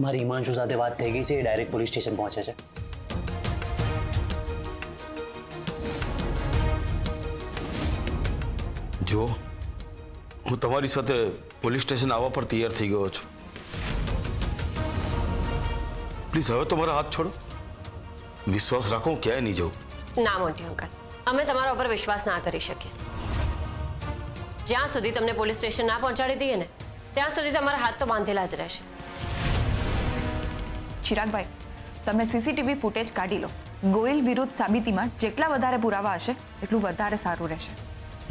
મારી હિમાંશુ સાથે વાત થઈ ગઈ છે, એ ડાયરેક્ટ પોલીસ સ્ટેશન પહોંચે છે. જો હું તમારી સાથે પોલીસ સ્ટેશન આવવા પર તૈયાર થઈ ગયો છું. પ્લીઝ હવે તો મારા હાથ છોડો. વિશ્વાસ રાખો, હું ક્યાંય નહીં જાઉં. ના મોન્ટી અંકલ, અમે તમારા ઉપર વિશ્વાસ ના કરી શકીએ. જ્યાં સુધી તમને પોલીસ સ્ટેશન ના પહોંચાડી દઈએ ને ત્યાં સુધી તમારા હાથ તો બાંધેલા જ રહેશે. ચિરાગભાઈ, તમે સીસીટીવી ફૂટેજ કાઢી લો. ગોયલ વિરુદ્ધ સાબિતીમાં જેટલા વધારે પુરાવા હશે એટલું વધારે સારું રહેશે.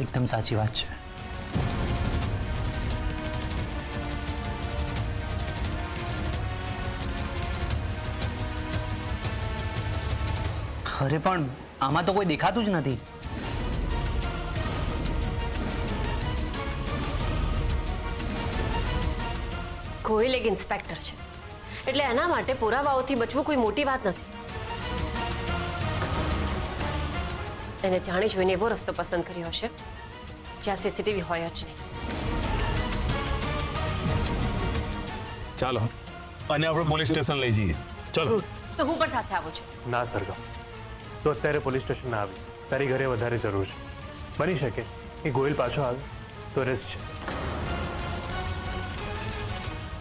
એકદમ સાચી વાત છે. અરે પણ આમાં તો કોઈ દેખાતું જ નથી. ગોયલ એક ઇન્સ્પેક્ટર છે એટલે એના માટે પુરાવાઓથી બચવું કોઈ મોટી વાત નથી. એને જાણી જોઈને એવો રસ્તો પસંદ કર્યો હશે જ્યાં સીસીટીવી હોય જ નહીં. ચાલો અને આપણે પોલીસ સ્ટેશન લઈ જઈએ. ચલો. તો હું પણ સાથે આવું છું. ના સરગમ, તો અત્યારે પોલીસ સ્ટેશન ના આવીશ. તારી ઘરે વધારે જરૂર છે. બની શકે કે ગોયલ પાછો આવે તો રિસ્ક છે,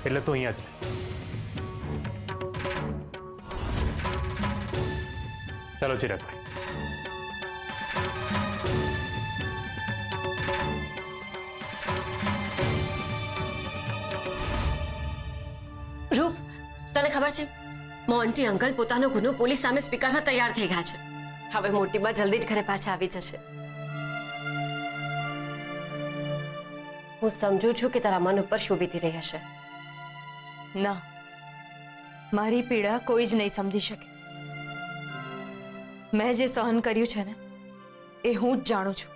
એટલે તું અહીંયા જ રહે. ચાલો ચિરાગભાઈ. રૂપ, તને ખબર છે મોન્ટી અંકલ પોતાનો ગુનો પોલીસ સામે સ્વીકારવા તૈયાર થઈ ગયા છે. હવે મોટીમાં જલ્દી જ ઘરે પાછા આવી જશે. હું સમજુ છું કે તારા મન ઉપર શું વીતી રહી હશે. ના, મારી પીડા કોઈ જ નહીં સમજી શકે. મેં જે સહન કર્યું છે ને એ હું જ જાણું છું.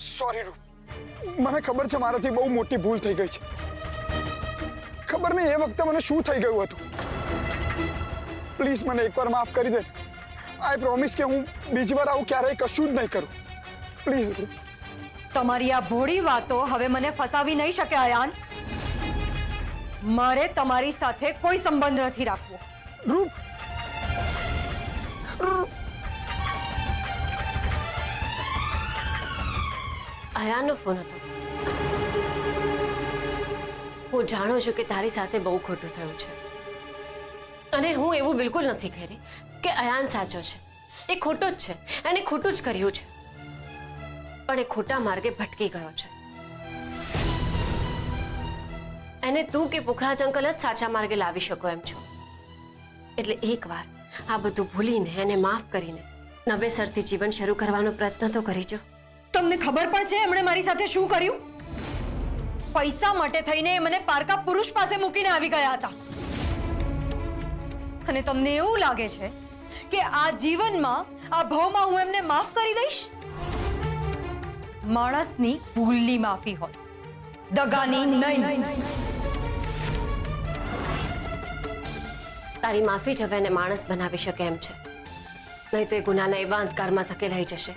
સોરી રૂપ, મને ખબર છે મારાથી બહુ મોટી ભૂલ થઈ ગઈ છે. ખબર નહીં એ વખતે મને શું થઈ ગયું હતું. પ્લીઝ મને એકવાર માફ કરી દે. આઈ પ્રોમિસ કે હું બીજી વાર આવું ક્યારેય કશું જ નહીં કરું. પ્લીઝ રૂપ. તમારી આ ભોળી વાતો હવે મને ફસાવી નહીં શકે અયાન. મારે તમારી સાથે કોઈ સંબંધ નથી રાખવો. રૂપ, અયાનનો ફોન હતો. હું જાણું છું કે તારી સાથે બહુ ખોટું થયું છે અને હું એવું બિલકુલ નથી કરી કે અયાન સાચો છે. એ ખોટો જ છે, એને ખોટું જ કર્યું છે, પણ એ ખોટા માર્ગે ભટકી ગયો છે. એને તું કે પુખરાજ અંકલ જ સાચા માર્ગે લાવી શકો એમ છો. એટલે એકવાર આ બધું ભૂલીને એને માફ કરીને નવેસરથી જીવન શરૂ કરવાનો પ્રયત્ન તો કરીજો. તમને ખબર પણ છે એમણે મારી સાથે શું કર્યું? પૈસા માટે થઈને મને પારકા પુરુષ પાસે મૂકીને આવી ગયા હતા. અને તમને એવું લાગે છે કે આ જીવનમાં, આ ભાવમાં હું એમને માફ કરી દઈશ? માણસની ભૂલની માફી હોય, દગાની નહીં. તારી માફી જ હવે એને માણસ બનાવી શકે એમ છે, નહીં તો એ ગુનાના એવા અંધકારમાં ધકેલાઈ જશે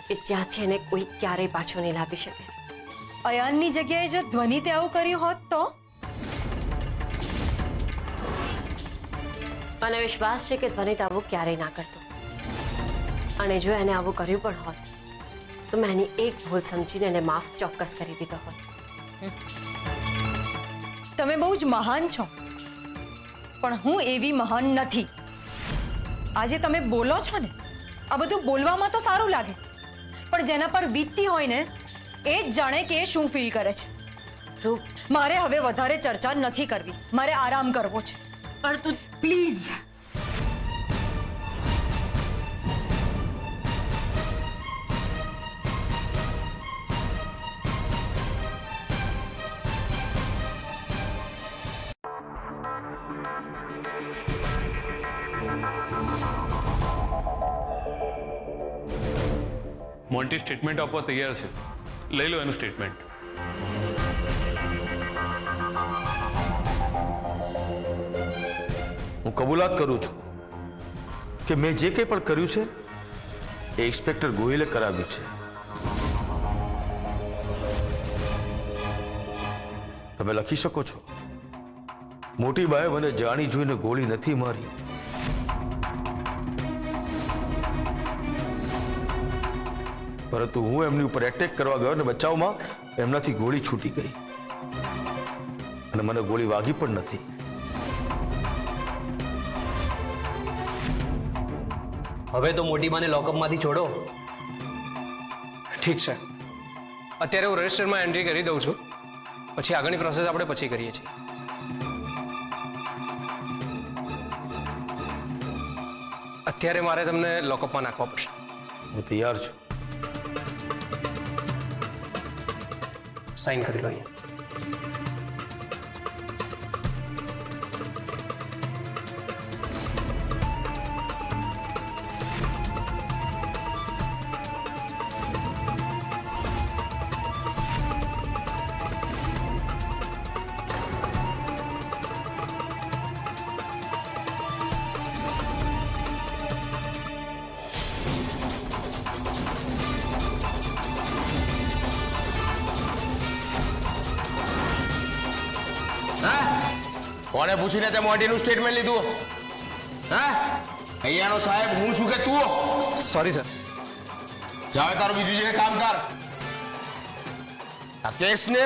કે જ્યાંથી એને કોઈ ક્યારેય પાછો નહીં લાવી શકે. અયાનની જગ્યાએ જો ધ્વનિતે આવું કર્યું હોત તો? મને વિશ્વાસ છે કે ધ્વનિત આવું ક્યારેય ના કરતો. અને જો એને આવું કર્યું પણ હોત તો મેં એની એક ભૂલ સમજીને એને માફ ચોક્કસ કરી દીધો હોત. તમે બહુ જ મહાન છો, પણ હું એવી મહાન નથી. આજે તમે બોલો છો ને, આ બધું બોલવામાં તો સારું લાગે, પણ જેના પર વીતતી હોય ને એ જ જાણે કે એ શું ફીલ કરે છે. રૂપ, મારે હવે વધારે ચર્ચા નથી કરવી. મારે આરામ કરવો છે. પણ તું પ્લીઝ. મોન્ટી સ્ટેટમેન્ટ આપવા તૈયાર છે. લઈ લો એનું સ્ટેટમેન્ટ. હું કબૂલાત કરું છું કે મેં જે કંઈ પણ કર્યું છે એ ઇન્સ્પેક્ટર ગોયલે કરાવ્યું છે. તમે લખી શકો છો, મોટી બાએ મને જાણી જોઈને ગોળી નથી મારી, પરંતુ હું એમની ઉપર એટેક કરવા ગયો ને બચાવમાં એમનાથી ગોળી છૂટી ગઈ અને મને ગોળી વાગી પણ નથી. હવે તો મોટી બાને લોકઅપમાંથી છોડો. ઠીક છે, અત્યારે હું રજિસ્ટરમાં એન્ટ્રી કરી દઉં છું, પછી આગળની પ્રોસેસ આપણે પછી કરીએ છીએ. અત્યારે મારે તમને લોકઅપમાં નાખવા પડશે. હું તૈયાર છું. સાઇન કરી લો અહીંયા. કોને પૂછીને તે મોઢીનું સ્ટેટમેન્ટ લીધું? હા, અહીંયાનો સાહેબ હું છું કે તું? Sorry sir. જાવે તારું બીજું જઈને કામ કર. આ કેસને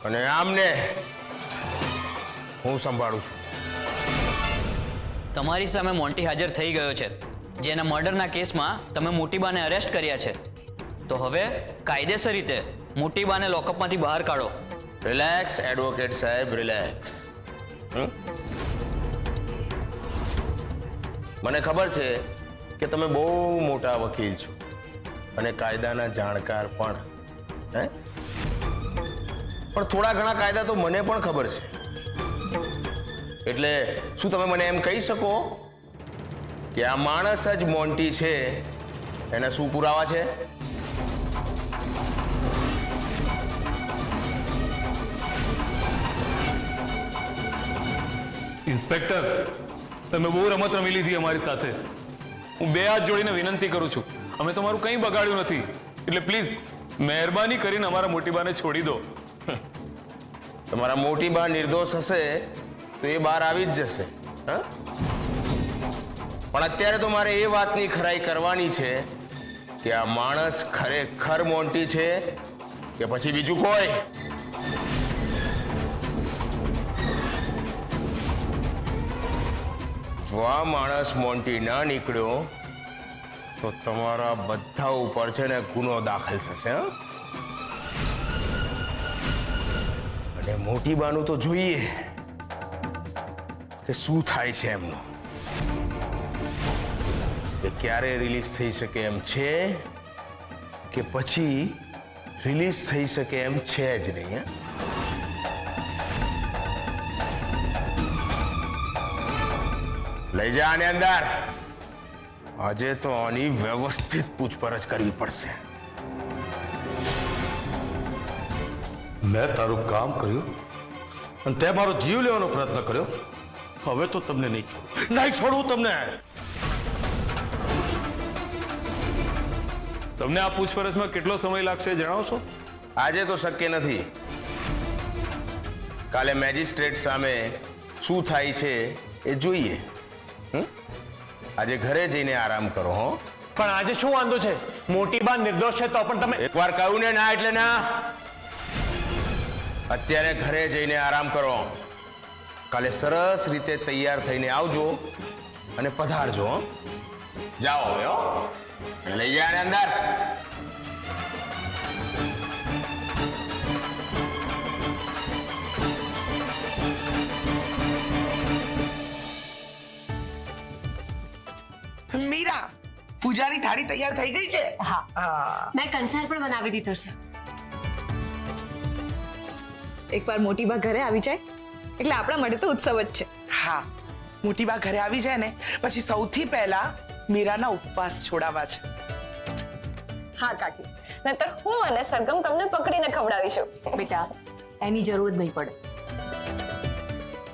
અને આમને હું સંભાળું છું. તમારી સામે મોન્ટી હાજર થઈ ગયો છે, જેના મર્ડરના કેસમાં તમે મોટીબાને અરેસ્ટ કર્યા છે. તો હવે કાયદેસર રીતે મોટીબાને લોકઅપમાંથી બહાર કાઢો. રિલેક્સ એડવોકેટ સાહેબ, રિલેક્સ. મને ખબર છે કે તમે બહુ મોટા વકીલ છો અને કાયદાના જાણકાર પણ. હે, પણ થોડા ઘણા કાયદા તો મને પણ ખબર છે. એટલે શું તમે મને એમ કહી શકો કે આ માણસ જ મોન્ટી છે? એના શું પુરાવા છે? ઇન્સ્પેક્ટર, તમે બહુ રમત રમી લીધી અમારી સાથે. હું બે હાથ જોડીને વિનંતી કરું છું, અમે તમારું કંઈ બગાડ્યું નથી, એટલે પ્લીઝ મહેરબાની કરીને અમારા મોટીબાને છોડી દો. તમારા મોટી બા નિર્દોષ હશે તો એ બહાર આવી જ જશે. હા, પણ અત્યારે તો મારે એ વાતની ખરાઈ કરવાની છે કે આ માણસ ખરેખર મોન્ટી છે કે પછી બીજું કોઈ. જો આ માણસ મોન્ટી ના નીકળ્યો તો તમારા બધા ઉપર છે ને ગુનો દાખલ થશે. હા, અને મોટી બાનું તો જોઈએ કે શું થાય છે એમનું. એ ક્યારે રિલીઝ થઈ શકે એમ છે કે પછી રિલીઝ થઈ શકે એમ છે જ નહીં. લઈ જા આને અંદર. આજે તો આની વ્યવસ્થિત પૂછપરછ કરવી પડશે. મેં તારું કામ કર્યું અને તે મારો જીવ લેવાનો પ્રયત્ન કર્યો. હવે તો તમને નહીં છોડું તમને. તમને આ પૂછપરછમાં કેટલો સમય લાગશે જણાવશો? આજે તો શક્ય નથી. કાલે મેજિસ્ટ્રેટ સામે શું થાય છે એ જોઈએ. આજે ઘરે જઈને આરામ કરો. હો, પણ આજે શું વાંધો છે? મોટી બા નિર્દોષ છે તો પણ તમે. એકવાર કહ્યું ને ના એટલે ના. અત્યારે ઘરે જઈને આરામ કરો. કાલે સરસ રીતે તૈયાર થઈને આવજો અને પધારજો. હો, જાઓ હવે. હો, લઈ જાય અંદર. મીરા, પૂજાની થાળી તૈયાર થઈ ગઈ છે? હા, મેં કંસાર પણ બનાવી દીધો છે. એકવાર મોટી બા ઘરે આવી જાય એટલે આપણા માટે તો ઉત્સવ જ છે. હા, મોટી બા ઘરે આવી જાય ને પછી સૌથી પહેલા મીરાના ઉપવાસ છોડાવવા છે. હા કાકી, નહીતર હું અને સરગમ તમને પકડીને ખવડાવીશું. બેટા, એની જરૂર જ નહીં પડે.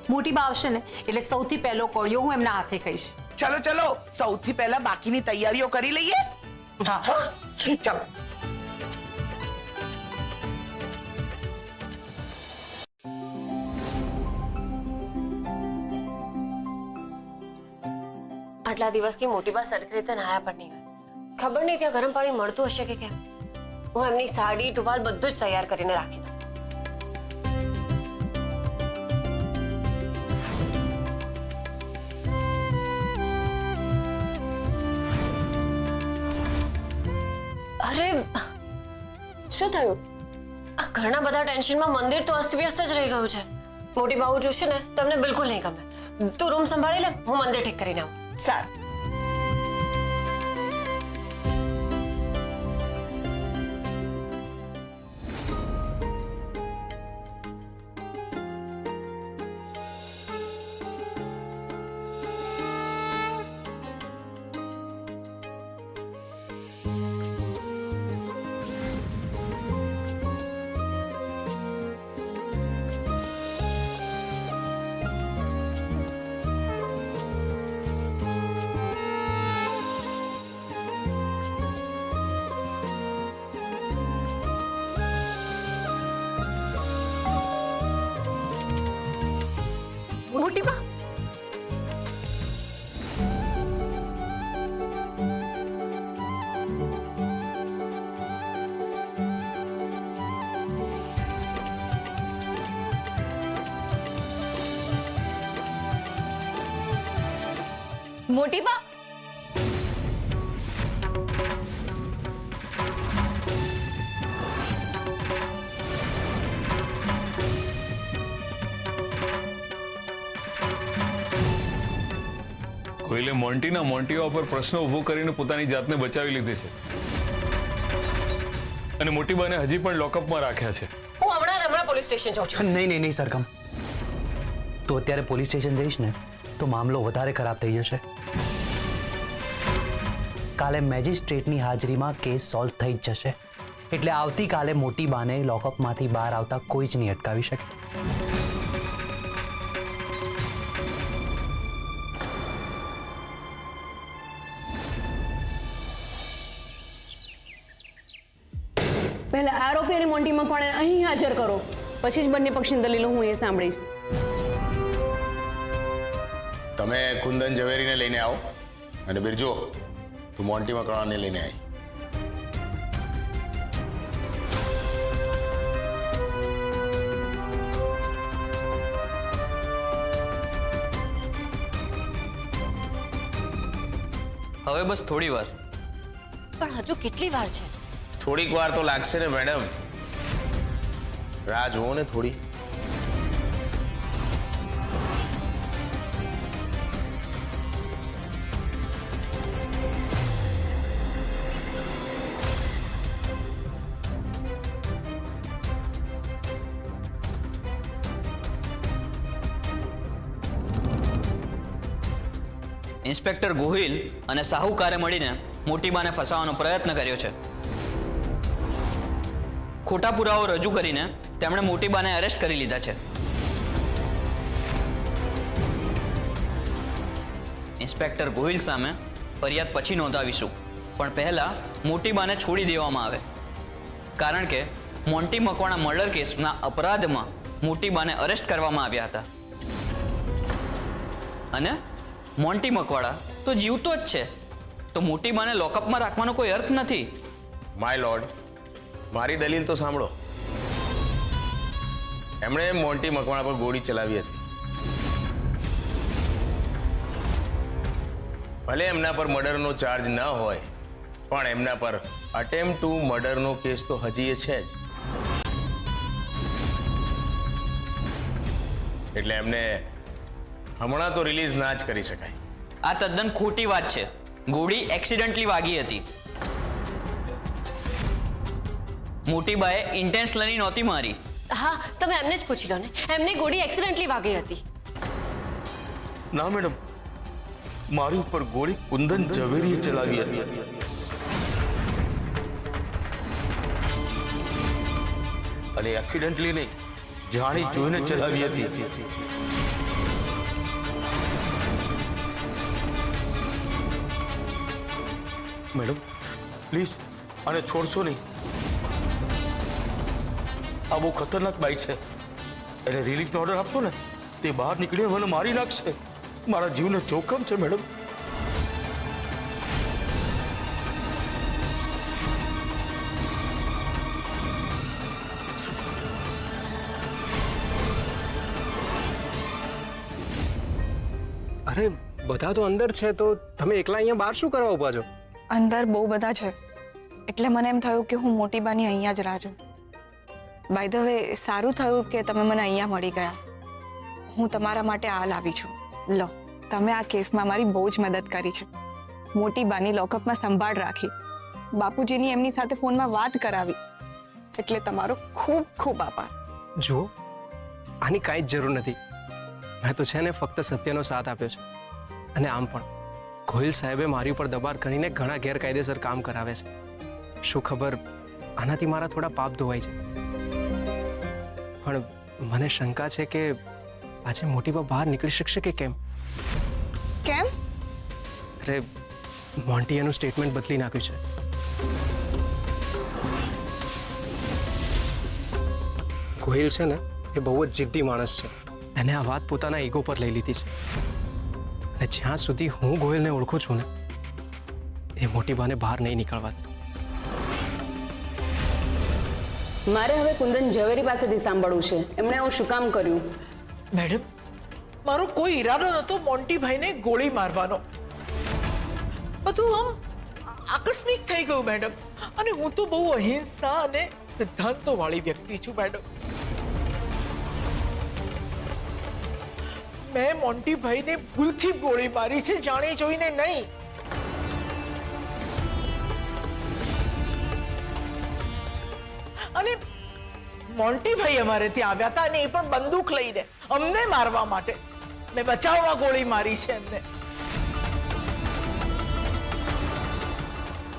મોટી બા આવશે ને એટલે સૌથી પહેલો કોળિયો હું એમના હાથે કહીશ. ચલો ચલો, સૌથી પહેલા બાકીની તૈયારીઓ કરી લઈએ. હા, ચલો. આટલા દિવસથી મોટી બા સરખી રીતે નાયા પણ નહીં હોય. ખબર નહીં ત્યાં ગરમ પાણી મળતું હશે કે કેમ. હું એમની સાડી ટુવાલ બધું જ તૈયાર કરીને રાખી દઉં. અરે શું થયું? આ ઘણા બધા ટેન્શનમાં મંદિર તો અસ્તવ્યસ્ત જ રહી ગયું છે. મોટી બાબુ જોશે ને તમને બિલકુલ નહીં ગમે. તું રૂમ સંભાળી લે, હું મંદિર ઠીક કરીને આવું. સારું. મોટી બા મોટી બા કોઈલે મોન્ટીના મોન્ટીઓ પર પ્રશ્નો ઊભો કરીને પોતાની જાતને બચાવી લીધી છે અને મોટી બાને હજી પણ લોકઅપમાં રાખ્યા છે. હું હમણાં પોલીસ સ્ટેશન જાઉં છું. નહીં સરગમ, તું અત્યારે પોલીસ સ્ટેશન જઈશ ને તો મામલો વધારે ખરાબ થઈ જશે. કાલે મેજિસ્ટ્રેટની હાજરીમાં કેસ સોલ્વ થઈ જ જશે. એટલે આવતીકાલે મોટી બાને લોકઅપમાંથી બહાર આવતા કોઈ જ નહીં અટકાવી શકે. પહેલા આરોપી અને મોન્ટી મકવાણાને અહીં હાજર કરો, પછી જ બંને પક્ષની દલીલો હું એ સાંભળીશ. તમે કુંદન ઝવેરીને લઈને આવો અને બિરજો તું મોન્ટી મકવાણાને લઈને આવી. હવે બસ થોડી વાર. પણ હજુ કેટલી વાર છે? થોડીક વાર તો લાગશે ને મેડમ, રાહ જુઓ ને થોડી. ઇન્સ્પેક્ટર ગોહિલ અને સાહુકારે મળીને મોટીબાને ફસાવવાનો પ્રયત્ન કર્યો છે. ખોટા પુરાવો રજૂ કરીને તેમણે મોટીબાને અરેસ્ટ કરી લીધા છે. ઇન્સ્પેક્ટર ગોહિલ સામે ફરિયાદ પછી નોંધાવીશું, પણ પહેલા મોટીબાને છોડી દેવામાં આવે, કારણ કે મોન્ટી મકવાણા મર્ડર કેસના અપરાધમાં મોટીબાને અરેસ્ટ કરવામાં આવ્યા હતા અને મોન્ટી મકવાણા તો જીવતો જ છે, તો મોટીબાને લોકઅપમાં રાખવાનો કોઈ અર્થ નથી. માય લોર્ડ, મારી દલીલ તો સાંભળો. એમણે મોન્ટી મકવાણા પર ગોળી ચલાવી હતી. ભલે એમના પર મર્ડરનો ચાર્જ ન હોય, પણ એમના પર અટેમ્પ્ટ ટુ મર્ડરનો કેસ તો હજી એ છે જ. એટલે એમને હમણાં તો રિલીઝ ના જ કરી શકાય. આ તદ્દન ખોટી વાત છે. ગોળી એક્સિડન્ટલી વાગી હતી. મોટીબાએ ઇન્ટેન્શનલી નહોતી મારી. હા, તમે એમને જ પૂછી લો ને. એમને ગોળી એક્સિડન્ટલી વાગી હતી. ના મેડમ, મારી ઉપર ગોળી કુંદન ઝવેરીએ ચલાવી હતી. અને એક્સિડન્ટલી નહીં, જાણી જોઈને ચલાવી હતી. મેડમ પ્લીઝ આને છોડશો નહીં. આ બહુ ખતરનાક બાઈ છે. એને રિલીફનો ઓર્ડર આપશો ને, તે બહાર નીકળીને મને મારી નાખશે. મારા જીવને જોખમ છે મેડમ. અરે બધા તો અંદર છે તો તમે એકલા અહીંયા બહાર શું કરવા ઊભા છો? અંદર બહુ બધા છે એટલે મને એમ થયું કે હું મોટી બાની અહીંયા જ રાહ જોઉં. બાય ધ વે સારું થયું કે તમે મને અહીંયા મળી ગયા. હું તમારા માટે આ લાવી છું. લો, તમે આ કેસમાં મારી બહુ જ મદદ કરી છે. મોટી બાની લોકઅપમાં સંભાળ રાખી, બાપુજીની એમની સાથે ફોનમાં વાત કરાવી, એટલે તમારો ખૂબ ખૂબ આભાર. જો આની કાંઈ જ જરૂર નથી. મેં તો છે ને ફક્ત સત્યનો સાથ આપ્યો છે. અને આમ પણ ગોહિલ સાહેબે મારી ઉપર દબાણ કરીને ઘણા ગેરકાયદેસર કામ કરાવે છે. શું ખબર આનાથી મારા થોડા પાપ ધોવાય છે. પણ મને શંકા છે કે આજે મોટી બા બહાર નીકળી શકશે કે કેમ? કેમ? અરે મોન્ટી એનું સ્ટેટમેન્ટ બદલી નાખ્યું છે. ગોહિલ છે ને એ બહુ જ જિદ્દી માણસ છે. એને આ વાત પોતાના ઈગો પર લઈ લીધી છે. અને જ્યાં સુધી હું ગોહિલને ઓળખું છું ને એ મોટી બાને બહાર નહીં નીકળવા દે. મારે હવે કુંદન ઝવેરી પાસેથી સાંભળવું છે, એમણે આવું શું કામ કર્યું? મેડમ, મારો કોઈ ઈરાદો નહોતો મોન્ટીભાઈને ગોળી મારવાનો. બધું આમ આકસ્મિક થઈ ગયું મેડમ. અને હું તો બહુ અહિંસા અને સિદ્ધાંતો વાળી વ્યક્તિ છું મેડમ. મેં મોન્ટીભાઈને ભૂલથી ગોળી મારી છે, જાણી જોઈને નહીં. અને મોન્ટીભાઈ અમારે ત્યાં આવ્યા હતા અને એ પણ બંદૂક લઈને અમને મારવા માટે. મેં બચાવવા ગોળી મારી છે એમને.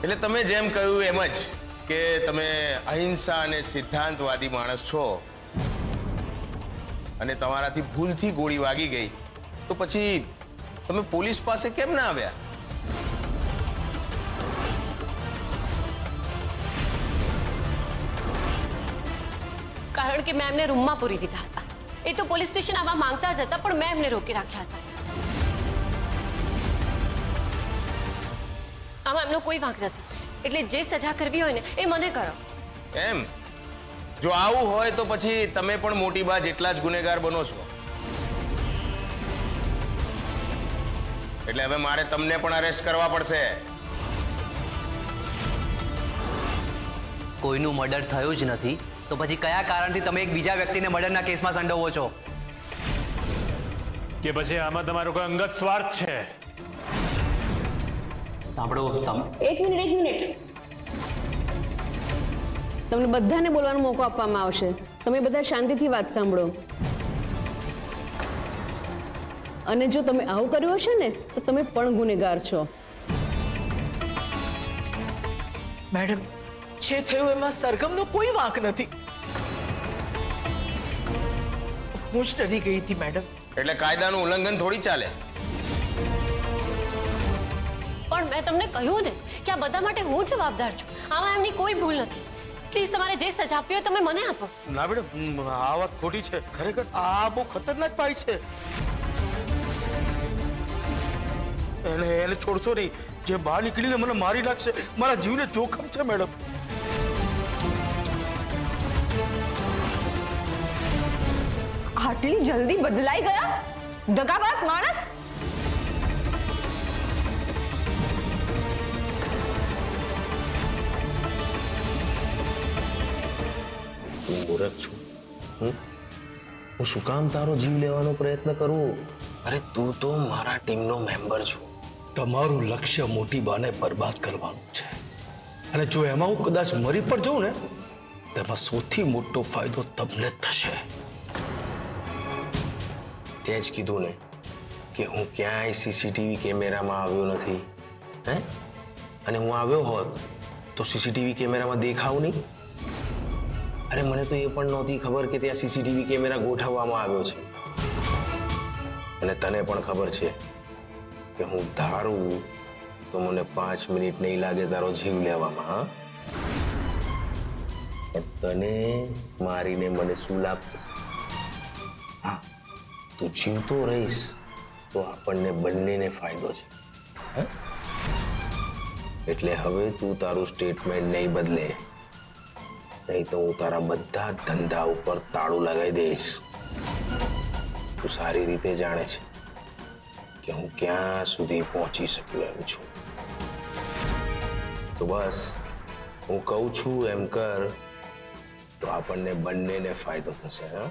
એટલે તમે જેમ કહ્યું એમ જ કે તમે અહિંસા અને સિદ્ધાંતવાદી માણસ છો અને તમારાથી ભૂલથી ગોળી વાગી ગઈ તો પછી તમે પોલીસ પાસે કેમ ના આવ્યા? કારણ કે મેં એમને રૂમમાં પૂરી દીધા હતા. એ તો પોલીસ સ્ટેશન આવવા માંગતા જ હતા, પણ મેં એમને રોકી રાખ્યા હતા. આમાં એમનો કોઈ વાંક નથી. એટલે જે સજા કરવી હોય ને એ મને કરો. એમ? જો આવું હોય તો પછી તમે પણ મોટી બા જેટલા જ ગુનેગાર બનો છો. એટલે હવે મારે તમને પણ અરેસ્ટ કરવા પડશે. કોઈનું મર્ડર થયું જ નથી તો પછી કયા કારણથી તમે એક બીજા વ્યક્તિને મર્ડરના કેસમાં સંડોવો છો? કે પછી આમાં તમારો કોઈ અંગત સ્વાર્થ છે? સાંભળો તમે. એક મિનિટ. તમને બધાને બોલવાનો મોકો આપવામાં આવશે. તમે બધા શાંતિથી વાત સાંભળો. અને જો તમે આવું કર્યું હશે ને તો તમે પણ ગુનેગાર છો. મેડમ, જે થયું એમાં સરગમનો કોઈ વાંક નથી. હું જ ડરી ગઈ હતી મેડમ. એટલે કાયદાનું ઉલ્લંઘન થોડી ચાલે. પણ મેં તમને કહ્યું ને કે આ બધા માટે હું જવાબદાર છું. આમાં એમની કોઈ ભૂલ નથી. પ્લીઝ તમારે જે સજા આપવી હોય તમે મને આપો. ના મેડમ, આ વાત ખોટી છે. ખરેખર આ બહુ ખતરનાક પાય છે. એને છોડશો નહીં. જે બહાર નીકળીને મને મારી નાખશે. મારા જીવને જોખમ છે મેડમ. આટલી જલ્દી બદલાઈ ગયા? દગાબાજ માણસ! હું મૂર્ખ છું. હું શું કામ તારો જીવ લેવાનો પ્રયત્ન કરું? અરે તું તો મારા ટીમનો મેમ્બર છું. તમારું લક્ષ્ય મોટી બાને બરબાદ કરવાનું છે. અને જો એમાં હું કદાચ મરી પણ જાઉં ને તેમાં સૌથી મોટો ફાયદો તમને જ થશે. તે જ કીધું ને કે હું ક્યાંય સીસીટીવી કેમેરામાં આવ્યો નથી. હે? અને હું આવ્યો હોત તો સીસીટીવી કેમેરામાં દેખાવ નહીં. અરે મને તો એ પણ નહોતી ખબર કે ત્યાં સીસીટીવી કેમેરા ગોઠવવામાં આવ્યો છે. અને તને પણ ખબર છે કે હું ધારું તો મને 5 મિનિટ નહીં લાગે તારો જીવ લેવામાં. હા, પણ તને મારીને મને શું લાભ થશે? હા, તું જીવતો રહીશ તો આપણને બંનેને ફાયદો છે. હે? એટલે હવે તું તારું સ્ટેટમેન્ટ નહીં બદલે, નહીં તો હું તારા બધા ધંધા ઉપર તાળું લગાવી દઈશ. તું સારી રીતે જાણે છે કે હું ક્યાં સુધી પહોંચી શકું એમ છું. તો બસ હું કહું છું એમ કર, તો આપણને બંનેને ફાયદો થશે. હા,